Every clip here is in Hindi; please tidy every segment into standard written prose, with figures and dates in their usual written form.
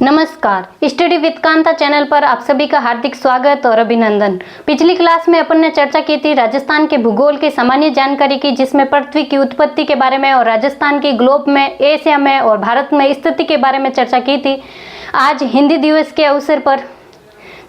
नमस्कार, स्टडी विद कांता चैनल पर आप सभी का हार्दिक स्वागत और अभिनंदन। पिछली क्लास में अपन ने चर्चा की थी राजस्थान के भूगोल की सामान्य जानकारी की, जिसमें पृथ्वी की उत्पत्ति के बारे में और राजस्थान की ग्लोब में, एशिया में और भारत में स्थिति के बारे में चर्चा की थी। आज हिंदी दिवस के अवसर पर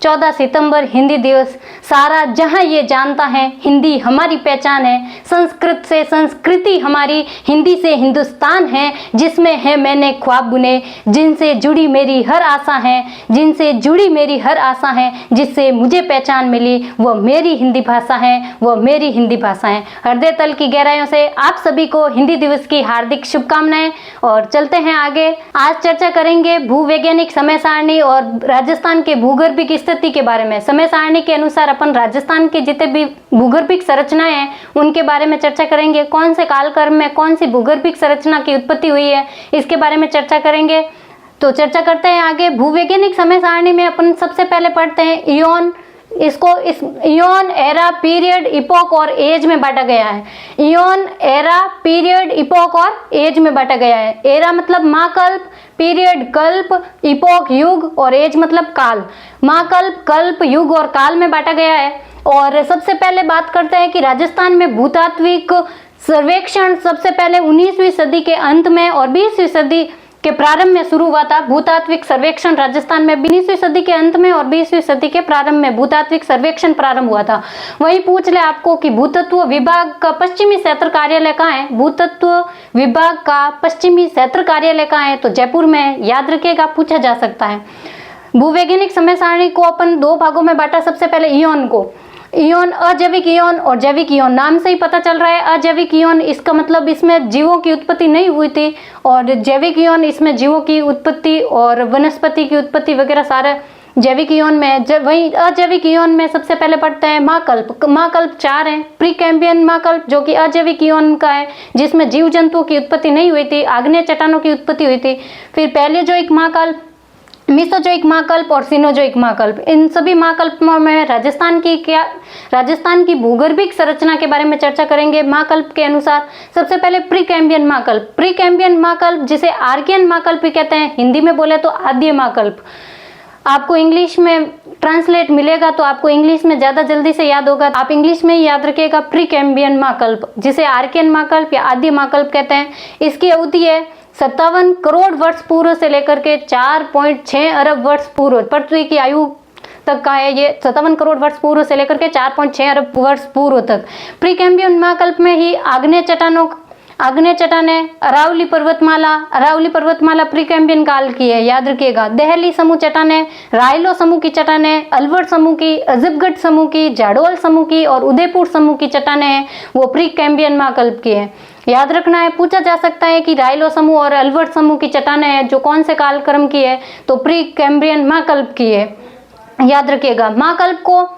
14 सितंबर हिंदी दिवस, सारा जहां ये जानता है हिंदी हमारी पहचान है, संस्कृत से संस्कृति हमारी, हिंदी से हिंदुस्तान है, जिसमें है मैंने ख्वाब बुने, जिनसे जुड़ी मेरी हर आशा है, जिनसे जुड़ी मेरी हर आशा है, जिससे मुझे पहचान मिली, वह मेरी हिंदी भाषा है, वह मेरी हिंदी भाषा है। हृदय तल की गहराइयों से आप सभी को हिंदी दिवस की हार्दिक शुभकामनाएं। और चलते हैं आगे। आज चर्चा करेंगे भूवैज्ञानिक समय सारणी और राजस्थान के भूगर्भिक स्थिति के बारे में। समय सारणी के अनुसार अपन राजस्थान के जितने भी भूगर्भिक संरचनाएं हैं उनके बारे में चर्चा करेंगे। कौन से कालक्रम में कौन सी भूगर्भिक संरचना की उत्पत्ति हुई है, इसके बारे में चर्चा करेंगे। तो चर्चा करते हैं आगे। भूवैज्ञानिक समय सारणी में अपन सबसे पहले पढ़ते हैं इयोन। इसको इस इयोन, एरा, पीरियड, इपोक और एज में बांटा गया है। इयोन, एरा, पीरियड, इपोक और एज में बांटा गया है। एरा मतलब महाकल्प, पीरियड कल्प, इपोक युग और एज मतलब काल। महाकल्प, कल्प, युग और काल में बांटा गया है। और सबसे पहले बात करते हैं कि राजस्थान में भूतात्विक सर्वेक्षण सबसे पहले 19वीं सदी के अंत में और 20वीं सदी के प्रारंभ में शुरू हुआ था। भूतात्विक सर्वेक्षण राजस्थान में 19वीं सदी के अंत में और 20वीं सदी के प्रारंभ में भूतात्विक सर्वेक्षण प्रारंभ हुआ था। वहीं पूछ ले आपको कि भूतत्व विभाग का पश्चिमी क्षेत्र कार्यालय कहाँ है। भूतत्व विभाग का पश्चिमी क्षेत्र कार्यालय कहाँ है, तो जयपुर में। याद रखिएगा, पूछा जा सकता है। भूवैज्ञानिक समय सारणी को अपन दो भागों में बांटा। सबसे पहले इयोन को, इयोन अजैविक इयोन और जैविक इयोन। नाम से ही पता चल रहा है अजैविक इयोन, इसका मतलब इसमें जीवों की उत्पत्ति नहीं हुई थी। और जैविक इयोन, इसमें जीवों की उत्पत्ति और वनस्पति की उत्पत्ति वगैरह सारा जैविक इयोन में। वहीं अजैविक इयोन में सबसे पहले पढ़ते हैं महाकल्प। महाकल्प 4 हैं। प्री कैम्बियन महाकल्प जो कि अजैविक इयोन का है, जिसमें जीव जंतुओं की उत्पत्ति नहीं हुई थी, आग्नेय चट्टानों की उत्पत्ति हुई थी। फिर पैलियोजोइक महाकल्प, मीसोजोइक महाकल्प और सिनोजोइक महाकल्प। इन सभी महाकल्पों में राजस्थान की भूगर्भिक संरचना के बारे में चर्चा करेंगे। महाकल्प के अनुसार सबसे पहले प्री कैम्बियन महाकल्प। प्री कैम्बियन महाकल्प जिसे आर्कियन महाकल्प भी कहते हैं, हिंदी में बोले तो आद्य महाकल्प। आपको इंग्लिश में ट्रांसलेट मिलेगा तो आपको इंग्लिश में ज़्यादा जल्दी से याद होगा, आप इंग्लिश में ही याद रखिएगा। प्री कैम्बियन महाकल्प जिसे आर्कियन महाकल्प या आद्य महाकल्प कहते हैं। इसकी अवधि है 57 करोड़ वर्ष पूर्व से लेकर के 4.6 अरब वर्ष पूर्व। पृथ्वी की आयु तक का है ये 57 करोड़ वर्ष पूर्व से लेकर के 4.6 अरब वर्ष पूर्व तक। प्री कैम्बियन महाकल्प में ही आग्नेय चट्टानें, अरावली पर्वतमाला प्री कैम्बियन काल की है, याद रखिएगा। दहली समूह चट्टानें, रायलो समूह की चट्टानें, अलवर समूह की, अजबगढ़ समूह की, जाडोल समूह की और उदयपुर समूह की चट्टानें हैं, वो प्री कैम्बियन महाकल्प की है। याद रखना है, पूछा जा सकता है कि रायलो समूह और अलवर समूह की चट्टानें हैं जो कौन से कालक्रम की है, तो प्री कैम्ब्रियन महाकल्प की है, याद रखिएगा। महाकल्प को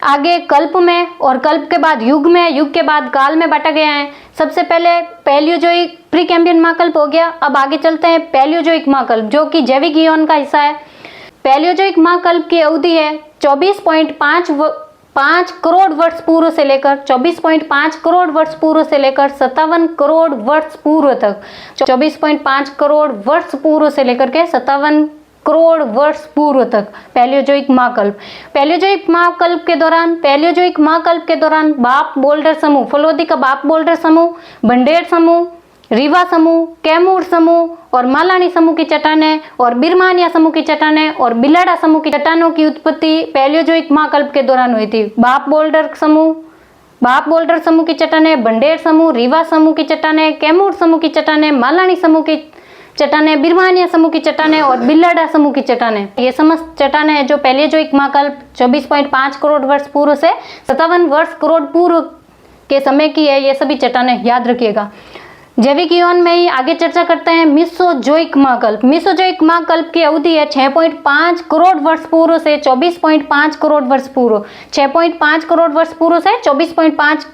आगे कल्प में और कल्प के बाद युग में, युग के बाद काल में बांटा गया है। सबसे पहले पैलियोजोइक प्री कैम्ब्रियन महाकल्प हो गया। अब आगे चलते हैं पैलियोजोइक महाकल्प जो कि जैविक इयोन का हिस्सा है। पैलियोजोइक महाकल्प की अवधि है 24.5 करोड़ वर्ष पूर्व से लेकर 54 करोड़ वर्ष पूर्व तक। 24.5 करोड़ वर्ष पूर्व से लेकर के 57 करोड़ वर्ष पूर्व तक पैलियोजोइक महाकल्प। पैलियोजोइक महाकल्प के दौरान बाप बोल्डर समूह, फलोदी का बाप बोल्डर समूह, बंडेर समूह, रीवा समूह, कैमूर समूह और मालानी समूह की चट्टानें और बिरमानिया समूह की चट्टानें और बिलाड़ा समूह की चट्टानों की उत्पत्ति पैलियोजोइक महाकल्प के दौरान हुई थी। बाप बोल्डर समूह की चट्टानें, बंडेर समूह, रीवा समूह की चट्टानें, कैमूर समूह की चट्टानें, मालानी समूह की चट्टानें, बिरमानिया समूह की चट्टानें और बिलाड़ा समूह की चट्टानें, ये समस्त चट्टानें हैं जो पैलियोजोइक महाकल्प 24.5 करोड़ वर्ष पूर्व से 57 वर्ष करोड़ पूर्व के समय की है। ये सभी चट्टानें याद रखिएगा। जैविक इयोन में ही आगे चर्चा करते हैं मीसोजोइक महाकल्प। मीसोजोइक महाकल्प की अवधि है 6.5 करोड़ वर्ष पूर्व से 24.5 करोड़ वर्ष पूर्व। 6.5 करोड़ वर्ष पूर्व से 24.5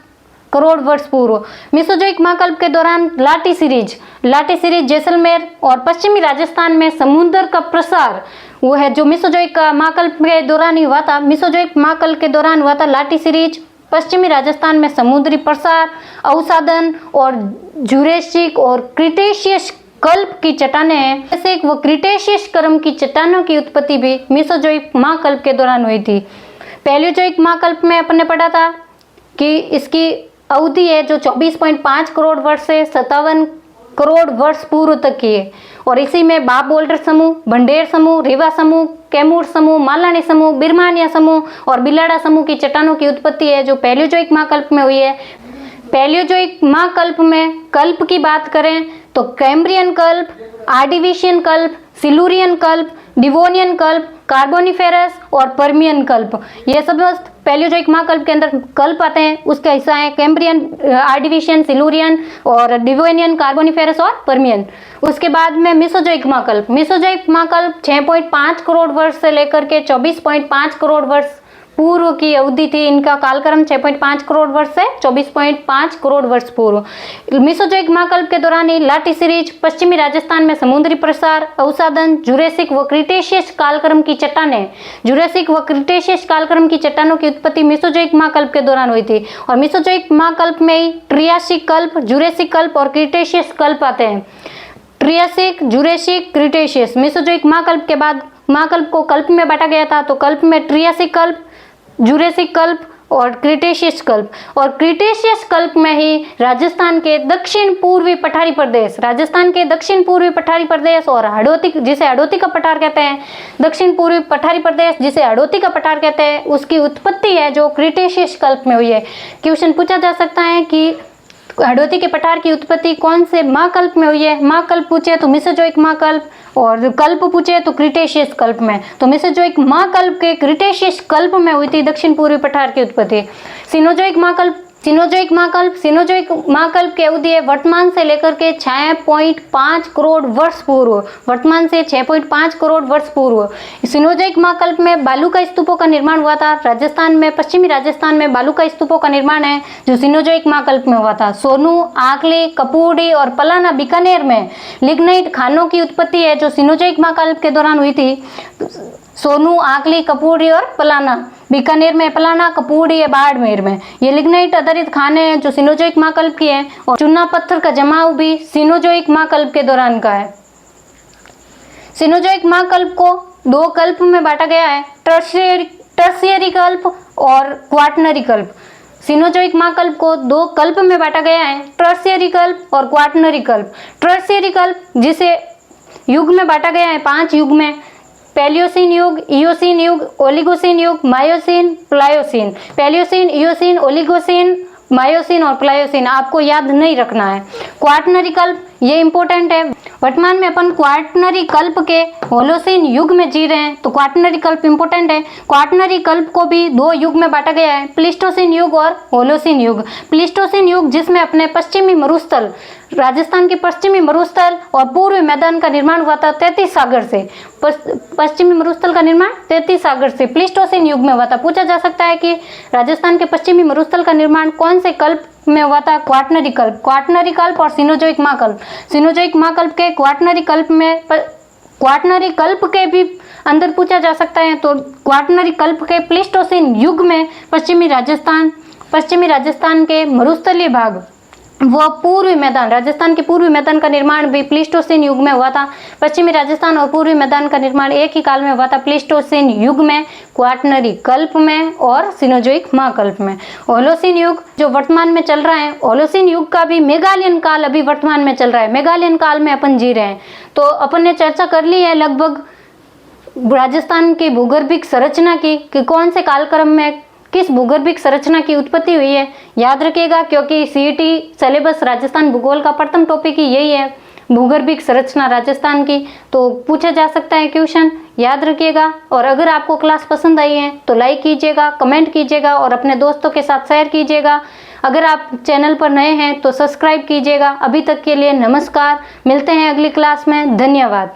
करोड़ वर्ष पूर्व। मीसोजोइक महाकल्प के दौरान लाटी सीरीज जैसलमेर और पश्चिमी राजस्थान में समुद्र का प्रसार, वो है जो मीसोजोइक महाकल्प के दौरान ही हुआ था। मीसोजोइक महाकल्प के दौरान हुआ था लाटी सीरीज। पश्चिमी राजस्थान में समुद्री प्रसार, अवसादन और जुरेसिक और क्रिटेशियस कल्प की चट्टानें हैं, जैसे वो क्रिटेशियस क्रम की चट्टानों की उत्पत्ति भी मेसोजोइक महाकल्प के दौरान हुई थी। पैलियोजोइक महाकल्प में अपन ने पढ़ा था कि इसकी अवधि है जो 24.5 करोड़ वर्ष से 57 करोड़ वर्ष पूर्व तक की है, और इसी में बाप बोल्डर समूह, भंडेर समूह, रीवा समूह, कैमूर समूह, मालानी समूह, बिरमानिया समूह और बिलाड़ा समूह की चट्टानों की उत्पत्ति है जो पैलियोजोइक महाकल्प में हुई है। पैलियोजोइक महाकल्प में कल्प की बात करें तो कैम्ब्रियन कल्प, आर्डिविशियन कल्प, सिलूरियन कल्प, डिवोनियन कल्प, कार्बोनिफेरस और पर्मियन कल्प, ये सब पैलियोजोइक महाकल्प के अंदर कल्प आते हैं। उसका हिस्सा है कैम्ब्रियन, आर्डिविशियन, सिलूरियन और डिवोनियन, कार्बोनिफेरस और पर्मियन। उसके बाद में मेसोजोइक महाकल्प। मेसोजोइक महाकल्प 6.5 करोड़ वर्ष से लेकर के 24.5 करोड़ वर्ष पूर्व की अवधि थी। इनका कालक्रम 6.5 करोड़ वर्ष से 24.5 करोड़ वर्ष पूर्व। मेसोजोइक महाकल्प के दौरान ही लाटी सीरीज, पश्चिमी राजस्थान में समुद्री प्रसार, अवसादन, जुरेसिक व क्रिटेशियस कालक्रम की चट्टानें, जुरेसिक व क्रिटेशियस कालक्रम की चट्टानों की उत्पत्ति मेसोजोइक महाकल्प के दौरान हुई थी। और मेसोजोइक महाकल्प में ही ट्रियासिक कल्प, जुरेसिक कल्प और क्रिटेशियस कल्प आते हैं। Triassic, Jurassic, Cretaceous. मेसोजोइक महाकल्प के बाद महाकल्प को कल्प में बांटा गया था, तो कल्प में ट्रियासिक कल्प, जुरेसिक कल्प और क्रिटेशियस कल्प। और क्रिटेशियस कल्प में ही राजस्थान के दक्षिण पूर्वी पठारी प्रदेश, राजस्थान के दक्षिण पूर्वी पठारी प्रदेश और हाड़ौती, जिसे हाड़ौती का पठार कहते हैं, दक्षिण पूर्वी पठारी प्रदेश जिसे हाड़ौती का पठार कहते हैं, उसकी उत्पत्ति है जो क्रिटेशियस कल्प में हुई है। क्वेश्चन पूछा जा सकता है कि हाड़ौती के पठार की उत्पत्ति कौन से महाकल्प में हुई है। महाकल्प पूछे तो मेसोजोइक महाकल्प, और कल्प पूछे तो क्रिटेशियस कल्प में। तो मेसोजोइक महाकल्प के क्रिटेशियस कल्प में हुई थी दक्षिण पूर्वी पठार की उत्पत्ति। सिनोजोइक महाकल्प सिनोजोइक महाकल्प की अवधि है वर्तमान से लेकर के 6.5 करोड़ वर्ष पूर्व, वर्तमान से 6.5 करोड़ वर्ष पूर्व। सिनोजोइक महाकल्प में बालू का स्तूपों का निर्माण हुआ था। राजस्थान में, पश्चिमी राजस्थान में बालू का स्तूपों का निर्माण है जो सिनोजोइक महाकल्प में हुआ था। सोनू, आकली, कपूरी और पलाना, बीकानेर में लिग्नाइट खानों की उत्पत्ति है जो सिनोजोइक महाकल्प के दौरान हुई थी। सोनू, आकली, कपूरी और पलाना, बीकानेर में पलाना, कपूरी है बाड़मेर में, ये लिग्नाइट आधारित खाने हैं जो सिनोजोइक महाकल्प की है। और चूना पत्थर का जमाव भी सिनोजोइक महाकल्प के दौरान का है। सिनोजोइक महाकल्प को दो कल्प में बांटा गया है, टर्शियरी कल्प और क्वाटरनरी कल्प। सिनोजोइक महाकल्प को दो कल्प में बांटा गया है, टर्शियरी कल्प और क्वाटरनरी कल्प। टर्शियरी कल्प जिसे युग में बांटा गया है 5 युग में, पैलियोसिन युग, इयोसिन युग, ओलिगोसिन युग, Miocene, Pliocene. Paleocene, Eocene, Oligocene, Miocene और प्लायोसिन आपको याद नहीं रखना है। क्वाटरनरी कल्प ये इंपॉर्टेंट है। वर्तमान में अपन क्वाटरनरी कल्प के होलोसिन युग में जी रहे हैं, तो क्वाटरनरी कल्प इंपॉर्टेंट है। क्वाटरनरी कल्प को भी 2 युग में बांटा गया है, प्लीस्टोसिन युग और होलोसिन युग। प्लीस्टोसिन युग जिसमें अपने पश्चिमी मरुस्थल, राजस्थान के पश्चिमी मरुस्थल और पूर्वी मैदान का निर्माण हुआ था 33 सागर से। पश्चिमी मरुस्थल का निर्माण 33 सागर से प्लीस्टोसिन युग में हुआ था। पूछा जा सकता है कि राजस्थान के पश्चिमी मरुस्थल का निर्माण कौन से कल्प में हुआ था? क्वाटरनरी कल्प। क्वाटरनरी कल्प और सिनोजोइक महाकल्प। सिनोजोइक महाकल्प के क्वाटरनरी कल्प में, क्वाटरनरी कल्प के भी अंदर पूछा जा सकता है, तो क्वाटरनरी कल्प के प्लीस्टोसिन युग में पश्चिमी राजस्थान के मरुस्थलीय भाग, वह पूर्वी मैदान, राजस्थान के पूर्वी मैदान का निर्माण भी प्लीस्टोसिन युग में हुआ था। पश्चिमी राजस्थान और पूर्वी मैदान का निर्माण एक ही काल में हुआ था, प्लीस्टोसिन युग में, क्वाटरनरी कल्प में और सिनोजोइक महाकल्प में। होलोसिन युग जो वर्तमान में चल रहा है, होलोसिन युग का भी मेगालियन काल अभी वर्तमान में चल रहा है। मेगालियन काल में अपन जी रहे हैं। तो अपन ने चर्चा कर ली है लगभग राजस्थान की भूगर्भिक संरचना की, कि कौन से कालक्रम में किस भूगर्भिक संरचना की उत्पत्ति हुई है। याद रखिएगा क्योंकि सीईटी सिलेबस राजस्थान भूगोल का प्रथम टॉपिक ही यही है, भूगर्भिक संरचना राजस्थान की। तो पूछा जा सकता है क्वेश्चन, याद रखिएगा। और अगर आपको क्लास पसंद आई है तो लाइक कीजिएगा, कमेंट कीजिएगा और अपने दोस्तों के साथ शेयर कीजिएगा। अगर आप चैनल पर नए हैं तो सब्सक्राइब कीजिएगा। अभी तक के लिए नमस्कार, मिलते हैं अगली क्लास में। धन्यवाद।